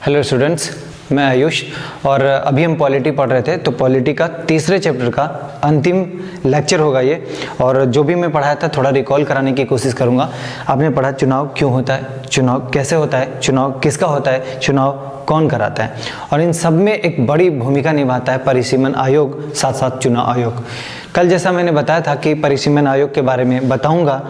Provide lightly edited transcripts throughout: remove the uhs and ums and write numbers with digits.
Hello students, मैं आयुष और अभी हम पॉलिटी पढ़ रहे थे। तो पॉलिटी का तीसरे चैप्टर का अंतिम लेक्चर होगा ये, और जो भी मैं पढ़ाया था थोड़ा रिकॉल कराने की कोशिश करूँगा। आपने पढ़ा चुनाव क्यों होता है, चुनाव कैसे होता है, चुनाव किसका होता है, चुनाव कौन कराता है, और इन सब में एक बड़ी भूमिका निभाता है परिसीमन आयोग, साथ साथ चुनाव आयोग। कल जैसा मैंने बताया था कि परिसीमन आयोग के बारे में बताऊंगा,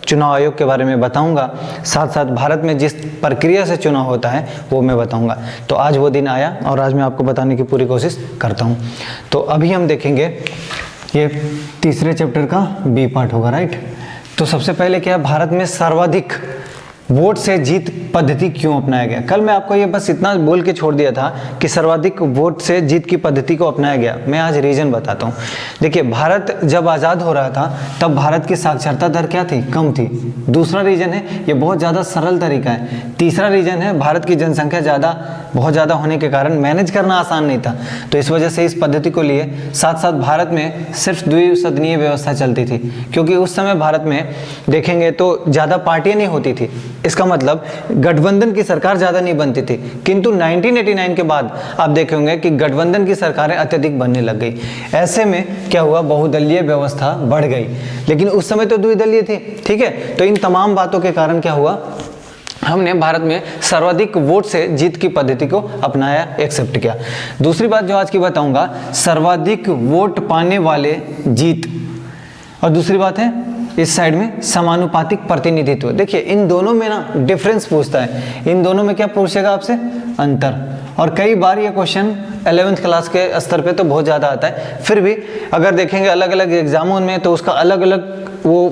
चुनाव आयोग के बारे में बताऊंगा, साथ साथ भारत में जिस प्रक्रिया से चुनाव होता है वो मैं बताऊंगा। तो आज वो दिन आया और आज मैं आपको बताने की पूरी कोशिश करता हूं। तो अभी हम देखेंगे ये तीसरे चैप्टर का बी पार्ट होगा, राइट। तो सबसे पहले क्या है, भारत में सर्वाधिक वोट से जीत पद्धति क्यों अपनाया गया। कल मैं आपको ये बस इतना बोल के छोड़ दिया था कि सर्वाधिक वोट से जीत की पद्धति को अपनाया गया। मैं आज रीजन बताता हूँ। देखिए, भारत जब आज़ाद हो रहा था तब भारत की साक्षरता दर क्या थी, कम थी। दूसरा रीजन है, ये बहुत ज़्यादा सरल तरीका है। तीसरा रीजन है, भारत की जनसंख्या बहुत ज़्यादा होने के कारण मैनेज करना आसान नहीं था, तो इस वजह से इस पद्धति को लिए। साथ साथ भारत में सिर्फ द्विसदनीय व्यवस्था चलती थी, क्योंकि उस समय भारत में देखेंगे तो ज़्यादा पार्टियाँ नहीं होती थी। इसका मतलब गठबंधन की सरकार ज़्यादा नहीं बनती थी। किंतु 1989 के बाद आप देखेंगे कि गठबंधन की सरकारें अत्यधिक बनने लग गई। ऐसे में क्या हुआ, बहुदलीय व्यवस्था बढ़ गई, लेकिन उस समय तो द्विदलीय थी, ठीक है। तो इन तमाम बातों के कारण क्या हुआ, हमने भारत में सर्वाधिक वोट से जीत की पद्धति को अपनाया, एक्सेप्ट किया। दूसरी बात जो आज की बताऊंगा, सर्वाधिक वोट पाने वाले जीत, और दूसरी बात है इस साइड में समानुपातिक प्रतिनिधित्व। देखिए, इन दोनों में ना डिफरेंस पूछता है। इन दोनों में क्या पूछेगा आपसे, अंतर। और कई बार ये क्वेश्चन 11th क्लास के स्तर पे तो बहुत ज़्यादा आता है, फिर भी अगर देखेंगे अलग अलग एग्जामों में तो उसका अलग अलग वो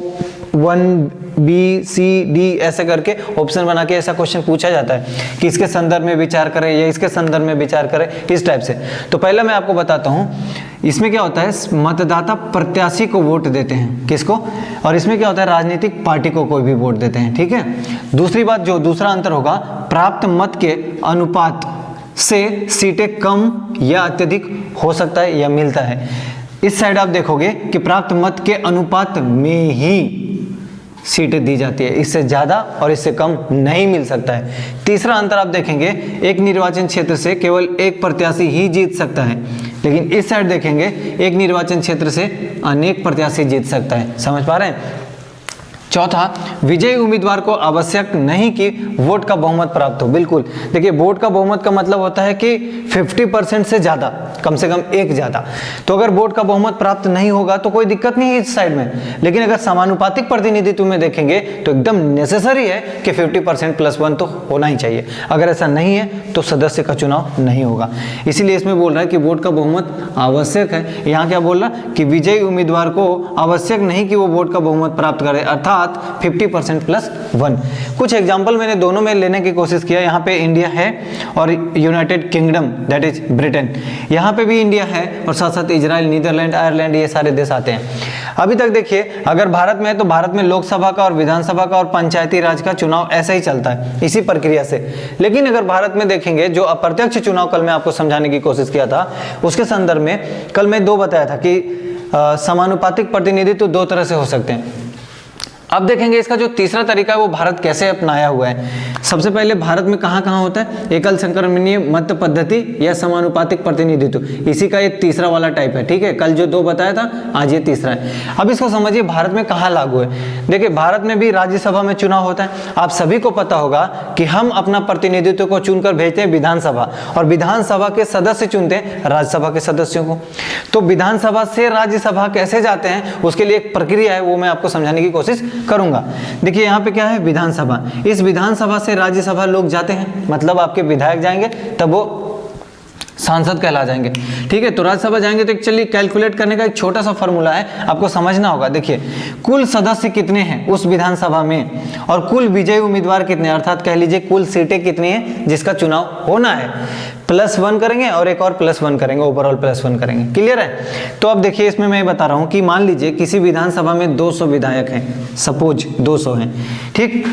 1 B C D ऐसे करके ऑप्शन बना के ऐसा क्वेश्चन पूछा जाता है कि इसके संदर्भ में विचार करें या इसके संदर्भ में विचार करें, इस टाइप से। तो पहले मैं आपको बताता हूँ इसमें क्या होता है, मतदाता प्रत्याशी को वोट देते हैं, किसको, और इसमें क्या होता है, राजनीतिक पार्टी को कोई भी वोट देते हैं, ठीक है। दूसरी बात, जो दूसरा अंतर होगा, प्राप्त मत के अनुपात से सीटें कम या अत्यधिक हो सकता है या मिलता है। इस साइड आप देखोगे कि प्राप्त मत के अनुपात में ही सीटें दी जाती है, इससे ज़्यादा और इससे कम नहीं मिल सकता है। तीसरा अंतर आप देखेंगे, एक निर्वाचन क्षेत्र से केवल एक प्रत्याशी ही जीत सकता है, लेकिन इस साइड देखेंगे एक निर्वाचन क्षेत्र से अनेक प्रत्याशी जीत सकता है। समझ पा रहे हैं। चौथा, विजयी उम्मीदवार को आवश्यक नहीं कि वोट का बहुमत प्राप्त हो। बिल्कुल, देखिए, वोट का बहुमत का मतलब होता है कि 50% से ज़्यादा, कम से कम एक ज़्यादा। तो अगर वोट का बहुमत प्राप्त नहीं होगा तो कोई दिक्कत नहीं है इस साइड में, लेकिन अगर समानुपातिक प्रतिनिधित्व में देखेंगे तो एकदम नेसेसरी है कि 50% + 1 तो होना ही चाहिए। अगर ऐसा नहीं है तो सदस्य का चुनाव नहीं होगा। इसीलिए इसमें बोल रहा है कि वोट का बहुमत आवश्यक है। यहाँ क्या बोल रहा कि विजयी उम्मीदवार को आवश्यक नहीं कि वो वोट का बहुमत प्राप्त करे, अर्थात 50% + 1। कुछ एग्जाम्पल मैंने दोनों में लेने की कोशिश किया। यहाँ पे इंडिया है और United kingdom, that is Britain, यहाँ पे भी इंडिया है और साथ साथ इजराइल, नीदरलैंड, आयरलैंड, ये सारे देश आते हैं। अभी तक देखिए, अगर भारत में है तो भारत में लोकसभा का और विधानसभा का और पंचायती राज का चुनाव ऐसे ही चलता है, इसी प्रक्रिया से। लेकिन अगर भारत में देखेंगे, जो अप्रत्यक्ष चुनाव कल मैं आपको समझाने की कोशिश किया था, उसके संदर्भ में कल मैं 2 बताया था कि समानुपातिक प्रतिनिधित्व 2 तरह से हो सकते हैं। अब देखेंगे इसका जो तीसरा तरीका है वो भारत कैसे अपनाया हुआ है। सबसे पहले भारत में कहाँ कहाँ होता है, एकल संक्रमणीय मत पद्धति या समानुपातिक प्रतिनिधित्व, इसी का ये तीसरा वाला टाइप है, ठीक है। कल जो 2 बताया था, आज ये तीसरा है। अब इसको समझिए भारत में कहाँ लागू है। देखिए, भारत में भी राज्यसभा में चुनाव होता है। आप सभी को पता होगा कि हम अपना प्रतिनिधित्व को चुनकर भेजते हैं विधानसभा, और विधानसभा के सदस्य चुनते हैं राज्यसभा के सदस्यों को। तो विधानसभा से राज्यसभा कैसे जाते हैं, उसके लिए एक प्रक्रिया है, वो मैं आपको समझाने की कोशिश करूंगा। देखिए, यहाँ पे क्या है, विधानसभा। इस विधानसभा से राज्यसभा लोग जाते हैं, मतलब आपके विधायक जाएंगे तब वो सांसद कहला जाएंगे, ठीक है। तो राज्यसभा जाएंगे तो चलिए कैलकुलेट करने का एक छोटा सा फॉर्मूला है, आपको समझना होगा। देखिए, कुल सदस्य कितने हैं उस विधानसभा में और कुल विजयी उम्मीदवार कितने, अर्थात कह लीजिए कुल सीटें कितनी हैं जिसका चुनाव होना है, +1 करेंगे और एक और +1 करेंगे, ओवरऑल +1 करेंगे। क्लियर है। तो अब देखिए, इसमें मैं बता रहा हूं कि मान लीजिए किसी विधानसभा में 200 विधायक हैं, सपोज 200 हैं, ठीक।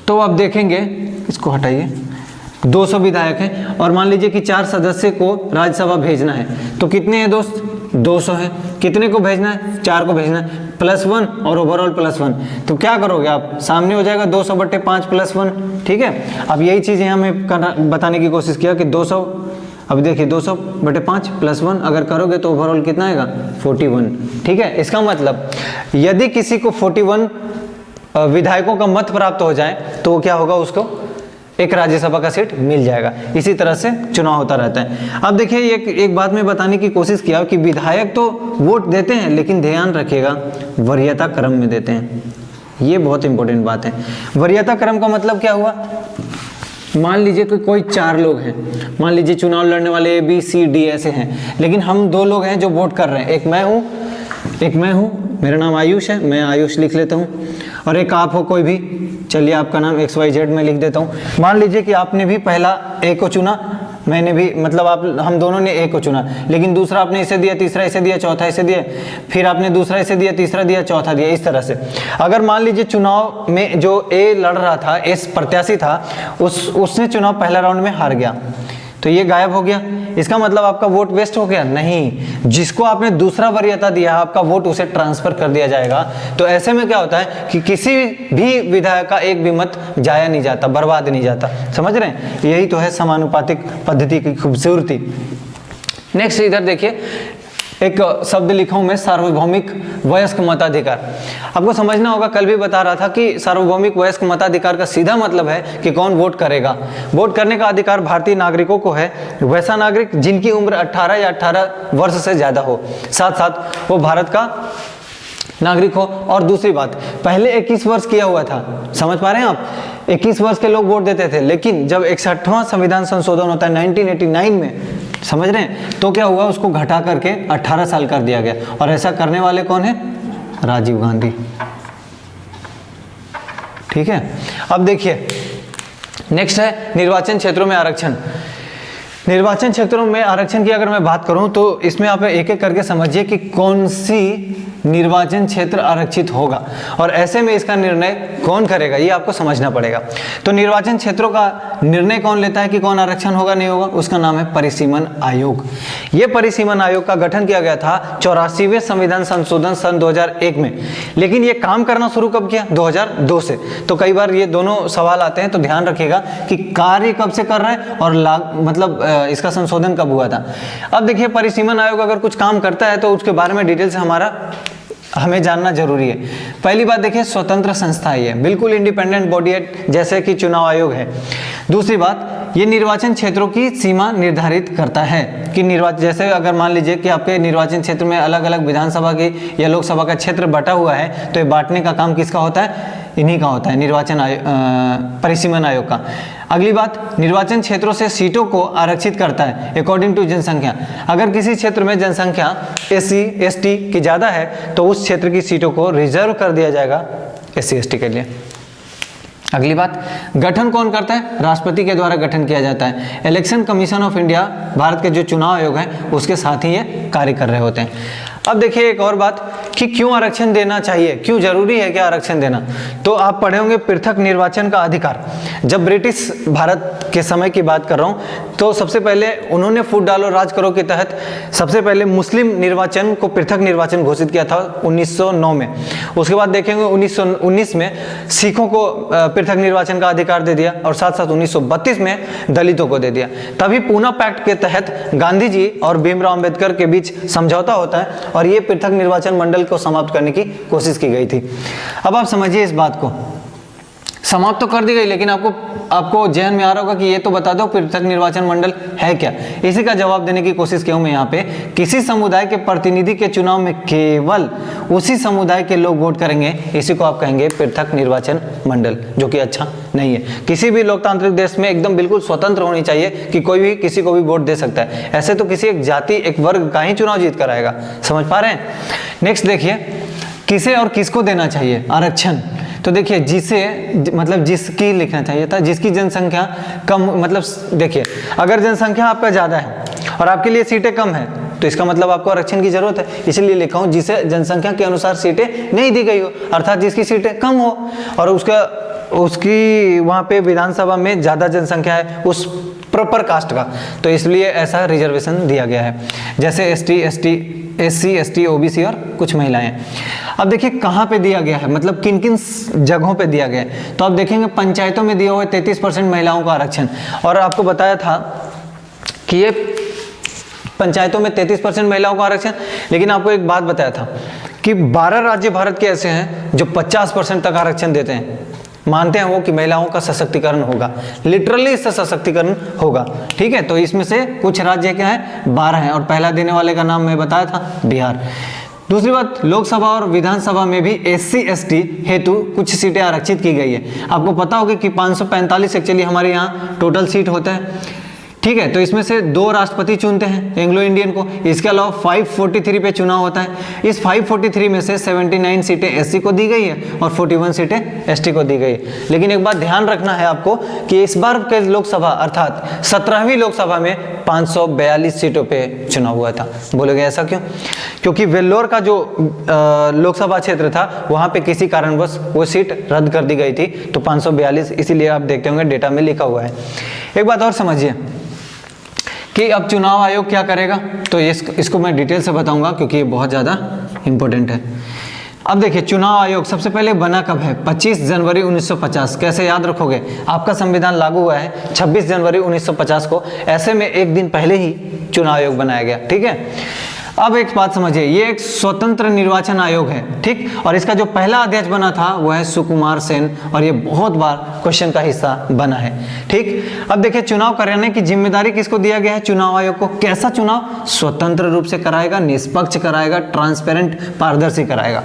तो अब देखेंगे, इसको हटाइए, 200 विधायक हैं और मान लीजिए कि 4 सदस्य को राज्यसभा भेजना है, तो कितने हैं दोस्त, 200 है। कितने को भेजना है, 4 को भेजना है। +1 और ओवरऑल +1, तो क्या करोगे आप, सामने हो जाएगा 200/5 +1, ठीक है। अब यही चीज़ यहाँ हमें बताने की कोशिश किया कि 200, अब देखिए 200/5 +1 अगर करोगे तो ओवरऑल कितना आएगा 41, ठीक है। इसका मतलब यदि किसी को 41 विधायकों का मत प्राप्त हो जाए तो क्या होगा, उसको एक राज्यसभा का सीट मिल जाएगा। इसी तरह से चुनाव होता रहता है। अब देखिए एक बात मैं बताने की कोशिश किया कि विधायक तो वोट देते हैं, लेकिन ध्यान रखिएगा वरीयता क्रम में देते हैं। ये बहुत इंपॉर्टेंट बात है। वरीयता क्रम का मतलब क्या हुआ, मान लीजिए कि कोई 4 लोग हैं, मान लीजिए चुनाव लड़ने वाले ABCD ऐसे हैं, लेकिन हम 2 लोग हैं जो वोट कर रहे हैं, एक मैं हूँ, मेरा नाम आयुष है, मैं आयुष लिख लेता हूँ, और एक आप हो कोई भी, चलिए आपका नाम XYZ में लिख देता हूँ। मान लीजिए कि आपने भी पहला A को चुना, मैंने भी, मतलब हम दोनों ने A को चुना, लेकिन दूसरा आपने इसे दिया, तीसरा इसे दिया, चौथा इसे दिया, फिर आपने दूसरा इसे दिया, तीसरा दिया, चौथा दिया, इस तरह से। अगर मान लीजिए चुनाव में जो A लड़ रहा था, S प्रत्याशी था, उसने चुनाव पहला राउंड में हार गया, तो ये गायब हो गया। इसका मतलब आपका वोट वेस्ट हो गया? नहीं, जिसको आपने दूसरा वरीयता दिया, आपका वोट उसे ट्रांसफर कर दिया जाएगा। तो ऐसे में क्या होता है कि किसी भी विधायक का एक भी मत जाया नहीं जाता, बर्बाद नहीं जाता। समझ रहे हैं? यही तो है समानुपातिक पद्धति की खूबसूरती। नेक्स्ट इधर देखिए, एक शब्द लिखा हूं मैं, सार्वभौमिक वयस्क मताधिकार। आपको समझना होगा, कल भी बता रहा था कि सार्वभौमिक वयस्क मताधिकार का सीधा मतलब है कि कौन वोट करेगा। वोट करने का अधिकार भारतीय नागरिकों को है, वैसा नागरिक जिनकी उम्र 18 या 18 वर्ष से ज्यादा हो, साथ साथ वो भारत का नागरिक हो। और दूसरी बात, पहले 21 वर्ष किया हुआ था, समझ पा रहे हैं आप? 21 वर्ष के लोग वोट देते थे, लेकिन जब 61वां संविधान संशोधन होता है 1989 में, समझ रहे हैं, तो क्या हुआ, उसको घटा करके 18 साल कर दिया गया। और ऐसा करने वाले कौन है? राजीव गांधी, ठीक है। अब देखिए नेक्स्ट है निर्वाचन क्षेत्रों में आरक्षण। निर्वाचन क्षेत्रों में आरक्षण की अगर मैं बात करूं तो इसमें आप एक एक करके समझिए कि कौन सी निर्वाचन क्षेत्र आरक्षित होगा, और ऐसे में इसका निर्णय कौन करेगा, ये आपको समझना पड़ेगा। तो निर्वाचन क्षेत्रों का निर्णय कौन लेता है कि कौन आरक्षण होगा नहीं होगा, उसका नाम है परिसीमन आयोग। ये परिसीमन आयोग का गठन किया गया था 84वें संविधान संशोधन सन 2001 में, लेकिन ये काम करना शुरू कब किया? 2002 से। तो कई बार ये दोनों सवाल आते हैं, तो ध्यान रखिएगा कि कार्य कब से कर रहे हैं और मतलब इसका संशोधन कब हुआ था। अब देखिए, परिसीमन आयोग अगर कुछ काम करता है तो उसके बारे में डिटेल से हमें जानना जरूरी है। पहली बात देखिए, स्वतंत्र संस्था है, बिल्कुल इंडिपेंडेंट बॉडी है, जैसे कि चुनाव आयोग है। दूसरी बात, ये निर्वाचन क्षेत्रों की सीमा निर्धारित करता है कि निर्वाचन, जैसे अगर मान लीजिए कि आपके निर्वाचन क्षेत्र में अलग अलग विधानसभा की या लोकसभा का क्षेत्र बटा हुआ है, तो ये बांटने का काम किसका होता है? इन्हीं का होता है, निर्वाचन परिसीमन आयोग का। अगली बात, निर्वाचन क्षेत्रों से सीटों को आरक्षित करता है अकॉर्डिंग टू जनसंख्या। अगर किसी क्षेत्र में जनसंख्या SC ST की ज़्यादा है तो उस क्षेत्र की सीटों को रिजर्व कर दिया जाएगा SC ST के लिए। अगली बात, गठन कौन करता है? राष्ट्रपति के द्वारा गठन किया जाता है। Election commission of India, Bharat के जो चुनाव आयोग है, उसके साथ ही ये कार्य कर रहे होते हैं। अब देखिए एक और बात कि क्यों आरक्षण देना चाहिए, क्यों जरूरी है क्या आरक्षण देना। तो आप पढ़े होंगे पृथक निर्वाचन का अधिकार। जब ब्रिटिश भारत के समय की बात कर रहा हूँ, तो सबसे पहले उन्होंने फूट डालो राज करो के तहत सबसे पहले मुस्लिम निर्वाचन को पृथक निर्वाचन घोषित किया था 1909 में। उसके बाद देखेंगे 1919 में सिखों को पृथक निर्वाचन का अधिकार दे दिया, और साथ साथ 1932 में दलितों को दे दिया। तभी पूना पैक्ट के तहत गांधी जी और भीमराव अंबेडकर के बीच समझौता होता है और ये पृथक निर्वाचन मंडल को समाप्त करने की कोशिश की गई थी। अब आप समझिए इस बात को, समाप्त तो कर दी गई, लेकिन आपको जहन में आ रहा होगा कि ये तो बता दो पृथक निर्वाचन मंडल है क्या। इसी का जवाब देने की कोशिश किया हूं मैं यहाँ पे। किसी समुदाय के प्रतिनिधि के चुनाव में केवल उसी समुदाय के लोग वोट करेंगे, इसी को आप कहेंगे पृथक निर्वाचन मंडल, जो कि अच्छा नहीं है। किसी भी लोकतांत्रिक देश में एकदम बिल्कुल स्वतंत्र होनी चाहिए कि कोई भी किसी को भी वोट दे सकता है। ऐसे तो किसी एक जाति एक वर्ग का ही चुनाव जीत कर आएगा। समझ पा रहे हैं? नेक्स्ट देखिए, किसे और किसको देना चाहिए आरक्षण। तो देखिए, जिसकी लिखना चाहिए था, जिसकी जनसंख्या कम, मतलब देखिए अगर जनसंख्या आपका ज़्यादा है और आपके लिए सीटें कम है, तो इसका मतलब आपको आरक्षण की जरूरत है। इसलिए लिखा हूँ जिसे जनसंख्या के अनुसार सीटें नहीं दी गई हो, अर्थात जिसकी सीटें कम हो और उसकी वहाँ पे विधानसभा में ज़्यादा जनसंख्या है उस प्रॉपर कास्ट का, तो इसलिए ऐसा रिजर्वेशन दिया गया है। जैसे ST ST SC ST OBC और कुछ महिलाएं। अब देखिए कहाँ पे दिया गया है, मतलब किन किन जगहों पे दिया गया है। तो आप देखेंगे पंचायतों में दिया हुआ है 33% महिलाओं का आरक्षण, और आपको बताया था कि ये पंचायतों में 33% महिलाओं का आरक्षण, लेकिन आपको एक बात बताया था कि 12 राज्य भारत के ऐसे हैं जो 50% तक आरक्षण देते हैं, मानते हैं वो कि महिलाओं का सशक्तिकरण होगा, लिटरली इससे सशक्तिकरण होगा। ठीक है, तो इसमें से कुछ राज्य क्या है, 12 हैं, और पहला देने वाले का नाम मैं बताया था, बिहार। दूसरी बात, लोकसभा और विधानसभा में भी SC ST हेतु कुछ सीटें आरक्षित की गई है। आपको पता होगा कि 545 एक्चुअली हमारे यहाँ टोटल सीट होता है। ठीक है, तो इसमें से 2 राष्ट्रपति चुनते हैं एंग्लो इंडियन को, इसके अलावा 543 पे चुनाव होता है। इस 543 में से 79 सीटें SC को दी गई है और 41 सीटें ST को दी गई है। लेकिन एक बात ध्यान रखना है आपको कि इस बार के लोकसभा अर्थात 17वीं लोकसभा में 542 सीटों पे चुनाव हुआ था। बोलोगे ऐसा क्यों? क्योंकि वेल्लोर का जो लोकसभा क्षेत्र था वहाँ पे किसी कारणवश वो सीट रद्द कर दी गई थी, तो 542 इसीलिए आप देखते होंगे डेटा में लिखा हुआ है। एक बात और समझिए कि अब चुनाव आयोग क्या करेगा, तो इसको मैं डिटेल से बताऊंगा क्योंकि ये बहुत ज़्यादा इंपॉर्टेंट है। अब देखिए चुनाव आयोग सबसे पहले बना कब है, 25 जनवरी 1950। कैसे याद रखोगे, आपका संविधान लागू हुआ है 26 जनवरी 1950 को, ऐसे में एक दिन पहले ही चुनाव आयोग बनाया गया। ठीक है, अब एक बात समझिए, ये एक स्वतंत्र निर्वाचन आयोग है। ठीक, और इसका जो पहला अध्यक्ष बना था वो है सुकुमार सेन, और ये बहुत बार क्वेश्चन का हिस्सा बना है। ठीक, अब देखिए चुनाव कराने की जिम्मेदारी किसको दिया गया है, चुनाव आयोग को। कैसा चुनाव? स्वतंत्र रूप से कराएगा, निष्पक्ष कराएगा, ट्रांसपेरेंट पारदर्शी कराएगा।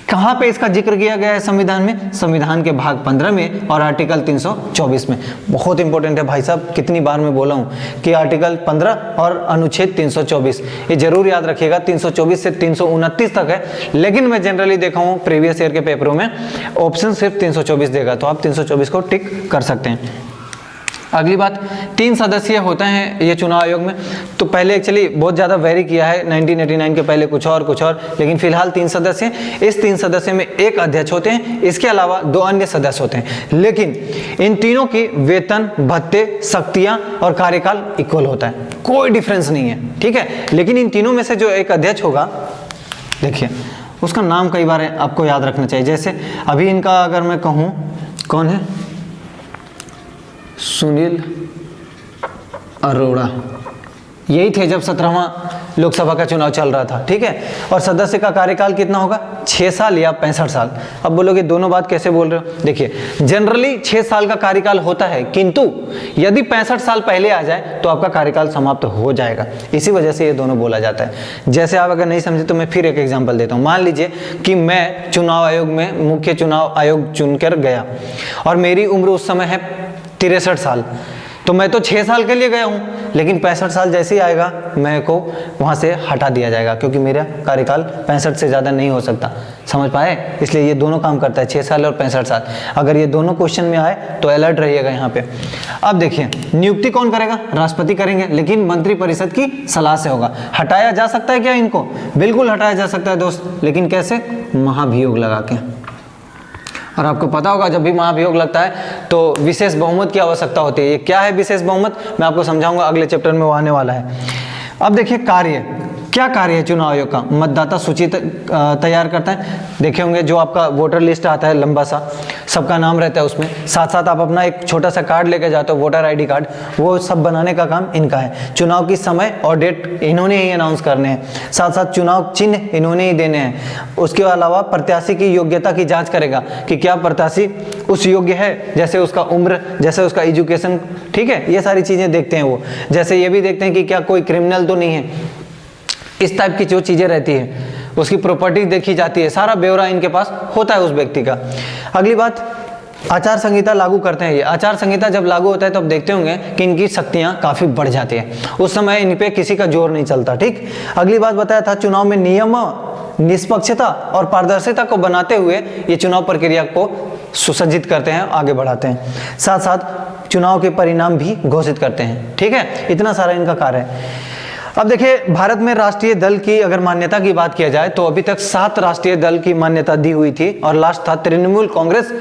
कहाँ पे इसका जिक्र किया गया है संविधान में? संविधान के भाग 15 में और आर्टिकल 324 में। बहुत इंपॉर्टेंट है भाई साहब, कितनी बार मैं बोला हूँ कि आर्टिकल 15 और अनुच्छेद 324, ये जरूर याद रखिएगा। 324 से 329 तक है, लेकिन मैं जनरली देखा हूँ प्रीवियस ईयर के पेपरों में ऑप्शन सिर्फ 324 देगा, तो आप 324 को टिक कर सकते हैं। अगली बात, 3 सदस्य होते हैं ये चुनाव आयोग में। तो पहले एक्चुअली बहुत ज़्यादा वेरी किया है, 1989 के पहले कुछ और, लेकिन फिलहाल 3 सदस्य हैं। इस 3 सदस्य में एक अध्यक्ष होते हैं, इसके अलावा 2 अन्य सदस्य होते हैं। लेकिन इन तीनों की वेतन, भत्ते, शक्तियाँ और कार्यकाल इक्वल होता है, कोई डिफरेंस नहीं है। ठीक है, लेकिन इन तीनों में से जो एक अध्यक्ष होगा, देखिए उसका नाम कई बार आपको याद रखना चाहिए। जैसे अभी इनका अगर मैं कहूँ, कौन है? सुनील अरोड़ा, यही थे जब 17वां लोकसभा का चुनाव चल रहा था। ठीक है, और सदस्य का कार्यकाल कितना होगा? 6 साल या 65 साल। अब बोलोगे दोनों बात कैसे बोल रहे हो? देखिए जनरली 6 साल का कार्यकाल होता है, किंतु यदि 65 साल पहले आ जाए तो आपका कार्यकाल समाप्त हो जाएगा, इसी वजह से ये दोनों बोला जाता है। जैसे आप अगर नहीं समझे तो मैं फिर एक एग्जाम्पल देता हूँ। मान लीजिए कि मैं चुनाव आयोग में मुख्य चुनाव आयोग चुनकर गया और मेरी उम्र उस समय है 63 साल, तो मैं तो 6 साल के लिए गया हूं, लेकिन 65 साल जैसे ही आएगा मेरे को वहां से हटा दिया जाएगा, क्योंकि मेरा कार्यकाल 65 से ज़्यादा नहीं हो सकता। समझ पाए? इसलिए ये दोनों काम करता है, 6 साल और 65 साल। अगर ये दोनों क्वेश्चन में आए तो अलर्ट रहिएगा यहाँ पे। अब देखिए नियुक्ति कौन करेगा? राष्ट्रपति करेंगे, लेकिन मंत्रिपरिषद की सलाह से होगा। हटाया जा सकता है क्या इनको? बिल्कुल हटाया जा सकता है दोस्त, लेकिन कैसे? महाभियोग लगा के। और आपको पता होगा जब भी महाभियोग लगता है तो विशेष बहुमत की आवश्यकता होती है। ये क्या है विशेष बहुमत? मैं आपको समझाऊंगा, अगले चैप्टर में वो आने वाला है। अब देखिए कार्य, क्या कार्य है चुनाव आयोग का? मतदाता सूची तैयार करता है। देखे होंगे जो आपका वोटर लिस्ट आता है लंबा सा, सबका नाम रहता है उसमें, साथ साथ आप अपना एक छोटा सा कार्ड लेके जाते हो, वोटर ID कार्ड, वो सब बनाने का काम इनका है। चुनाव की समय और डेट इन्होंने ही अनाउंस करने हैं, साथ साथ चुनाव चिन्ह इन्होंने ही देने हैं। उसके अलावा प्रत्याशी की योग्यता की जाँच करेगा कि क्या प्रत्याशी उस योग्य है, जैसे उसका उम्र, जैसे उसका एजुकेशन। ठीक है, ये सारी चीज़ें देखते हैं वो। जैसे ये भी देखते हैं कि क्या कोई क्रिमिनल तो नहीं है, इस टाइप की जो चीज़ें रहती है, उसकी प्रॉपर्टी देखी जाती है, सारा ब्यौरा इनके पास होता है उस व्यक्ति का। अगली बात, आचार संहिता लागू करते हैं ये। आचार संहिता जब लागू होता है तो आप देखते होंगे कि इनकी शक्तियां काफ़ी बढ़ जाती है, उस समय इन पे किसी का जोर नहीं चलता। ठीक, अगली बात बताया था, चुनाव में नियम, निष्पक्षता और पारदर्शिता को बनाते हुए ये चुनाव प्रक्रिया को सुसज्जित करते हैं, आगे बढ़ाते हैं, साथ साथ चुनाव के परिणाम भी घोषित करते हैं। ठीक है, इतना सारा इनका कार्य है। अब देखिए, भारत में राष्ट्रीय दल की अगर मान्यता की बात किया जाए तो अभी तक 7 राष्ट्रीय दल की मान्यता दी हुई थी और लास्ट था तृणमूल कांग्रेस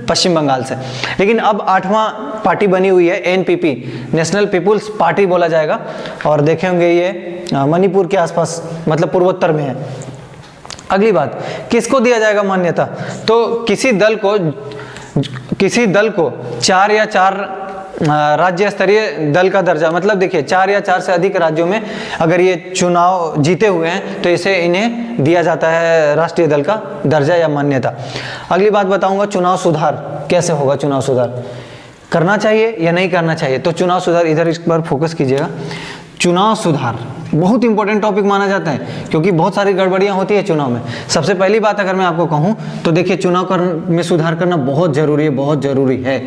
पश्चिम बंगाल से। लेकिन अब 8वां पार्टी बनी हुई है एनपीपी, नेशनल पीपुल्स पार्टी बोला जाएगा, और देखे होंगे ये मणिपुर के आसपास मतलब पूर्वोत्तर में है। अगली बात, किसको दिया जाएगा मान्यता? तो किसी दल को 4 या 4 राज्य स्तरीय दल का दर्जा, मतलब देखिए 4 या 4 से अधिक राज्यों में अगर ये चुनाव जीते हुए हैं तो इन्हें दिया जाता है राष्ट्रीय दल का दर्जा या मान्यता। अगली बात बताऊंगा, चुनाव सुधार कैसे होगा? चुनाव सुधार करना चाहिए या नहीं करना चाहिए? तो चुनाव सुधार, इधर इस पर फोकस कीजिएगा। चुनाव सुधार बहुत इंपॉर्टेंट टॉपिक माना जाता है क्योंकि बहुत सारी गड़बड़ियां होती है चुनाव में। सबसे पहली बात अगर मैं आपको कहूं तो देखिए, चुनाव में सुधार करना बहुत जरूरी है, बहुत जरूरी है।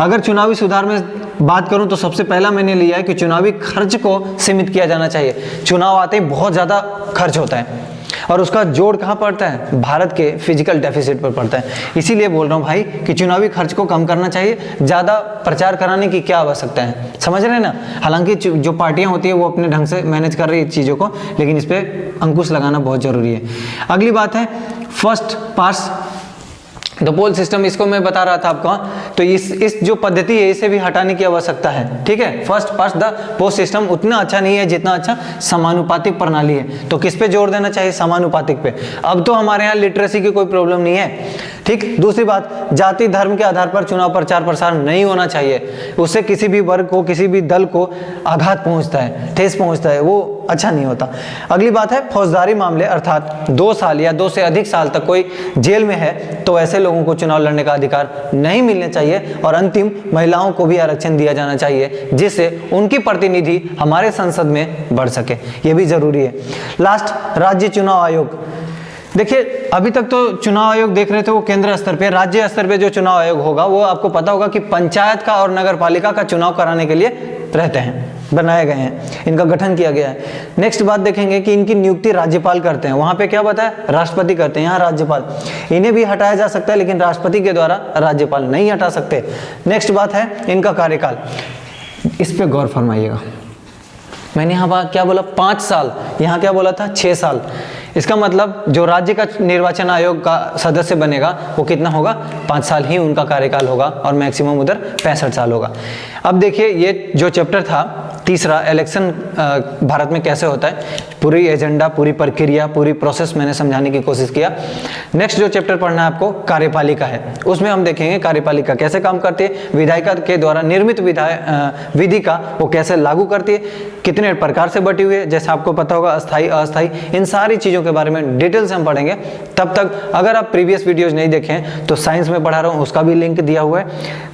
अगर चुनावी सुधार में बात करूं तो सबसे पहला मैंने लिया है कि चुनावी खर्च को सीमित किया जाना चाहिए। चुनाव आते ही बहुत ज़्यादा खर्च होता है और उसका जोड़ कहाँ पड़ता है? भारत के फिजिकल डेफिसिट पर पड़ता है। इसीलिए बोल रहा हूँ भाई कि चुनावी खर्च को कम करना चाहिए, ज़्यादा प्रचार कराने की क्या आवश्यकता है, समझ रहे हैं ना। हालांकि जो पार्टियां होती है वो अपने ढंग से मैनेज कर रही है चीज़ों को, लेकिन इस पर अंकुश लगाना बहुत ज़रूरी है। अगली बात है फर्स्ट पास द पोल सिस्टम, इसको मैं बता रहा था आपको। तो इस जो पद्धति है इसे भी हटाने की आवश्यकता है, ठीक है। फर्स्ट पास द पोल सिस्टम उतना अच्छा नहीं है जितना अच्छा समानुपातिक प्रणाली है। तो किस पे जोर देना चाहिए? समानुपातिक पे। अब तो हमारे यहाँ लिटरेसी की कोई प्रॉब्लम नहीं है, ठीक। दूसरी बात, जाति धर्म के आधार पर चुनाव प्रचार प्रसार नहीं होना चाहिए। उससे किसी भी वर्ग को, किसी भी दल को आघात पहुंचता है, ठेस पहुंचता है, वो अच्छा नहीं होता। अगली बात है फौजदारी मामले, अर्थात 2 साल या 2 से अधिक साल तक कोई जेल में है तो ऐसे लोगों को चुनाव लड़ने का अधिकार नहीं मिलना चाहिए। और अंतिम, महिलाओं को भी आरक्षण दिया जाना चाहिए जिससे उनकी प्रतिनिधि हमारे संसद में बढ़ सके, ये भी जरूरी है। लास्ट, राज्य चुनाव आयोग। देखिए, अभी तक तो चुनाव आयोग देख रहे थे वो केंद्र स्तर पे। राज्य स्तर पे जो चुनाव आयोग होगा वो आपको पता होगा कि पंचायत का और नगर पालिका का चुनाव कराने के लिए रहते हैं, बनाए गए हैं, इनका गठन किया गया है। नेक्स्ट बात देखेंगे कि इनकी नियुक्ति राज्यपाल करते हैं। वहां पे क्या बताया? राष्ट्रपति करते हैं, यहाँ राज्यपाल। इन्हें भी हटाया जा सकता है लेकिन राष्ट्रपति के द्वारा राज्यपाल नहीं हटा सकते। नेक्स्ट बात है इनका कार्यकाल, इस पे गौर फरमाइएगा। मैंने यहाँ क्या बोला? 5 साल, यहाँ क्या बोला था? 6 साल। इसका मतलब जो राज्य का निर्वाचन आयोग का सदस्य बनेगा वो कितना होगा? 5 साल ही उनका कार्यकाल होगा और मैक्सिमम उधर 65 साल होगा। अब देखिए, ये जो चैप्टर था तीसरा, इलेक्शन भारत में कैसे होता है, पूरी एजेंडा, पूरी प्रक्रिया, पूरी प्रोसेस मैंने समझाने की कोशिश किया। नेक्स्ट जो चैप्टर पढ़ना है आपको, कार्यपालिका है। उसमें हम देखेंगे कार्यपालिका कैसे काम करती है, विधायिका के द्वारा निर्मित विधि का वो कैसे लागू करती है, कितने प्रकार से बटी हुई है, जैसे आपको पता होगा अस्थाई अस्थाई, इन सारी चीज़ों के बारे में डिटेल से हम पढ़ेंगे। तब तक अगर आप प्रीवियस वीडियोज़ नहीं देखें तो साइंस में पढ़ा रहा हूँ, उसका भी लिंक दिया हुआ है।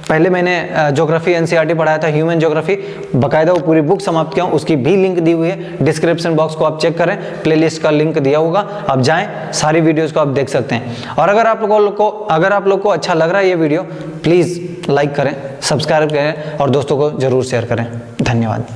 पहले मैंने ज्योग्राफी एनसीईआरटी पढ़ाया था, ह्यूमन ज्योग्राफी, बाकायदा वो पूरी बुक समाप्त किया हूँ, उसकी भी लिंक दी हुई है। डिस्क्रिप्शन बॉक्स को आप चेक करें, प्लेलिस्ट का लिंक दिया होगा, आप जाएं, सारी वीडियोस को आप देख सकते हैं। और अगर आप लोग को अच्छा लग रहा है ये वीडियो, प्लीज़ लाइक करें, सब्सक्राइब करें और दोस्तों को जरूर शेयर करें। धन्यवाद।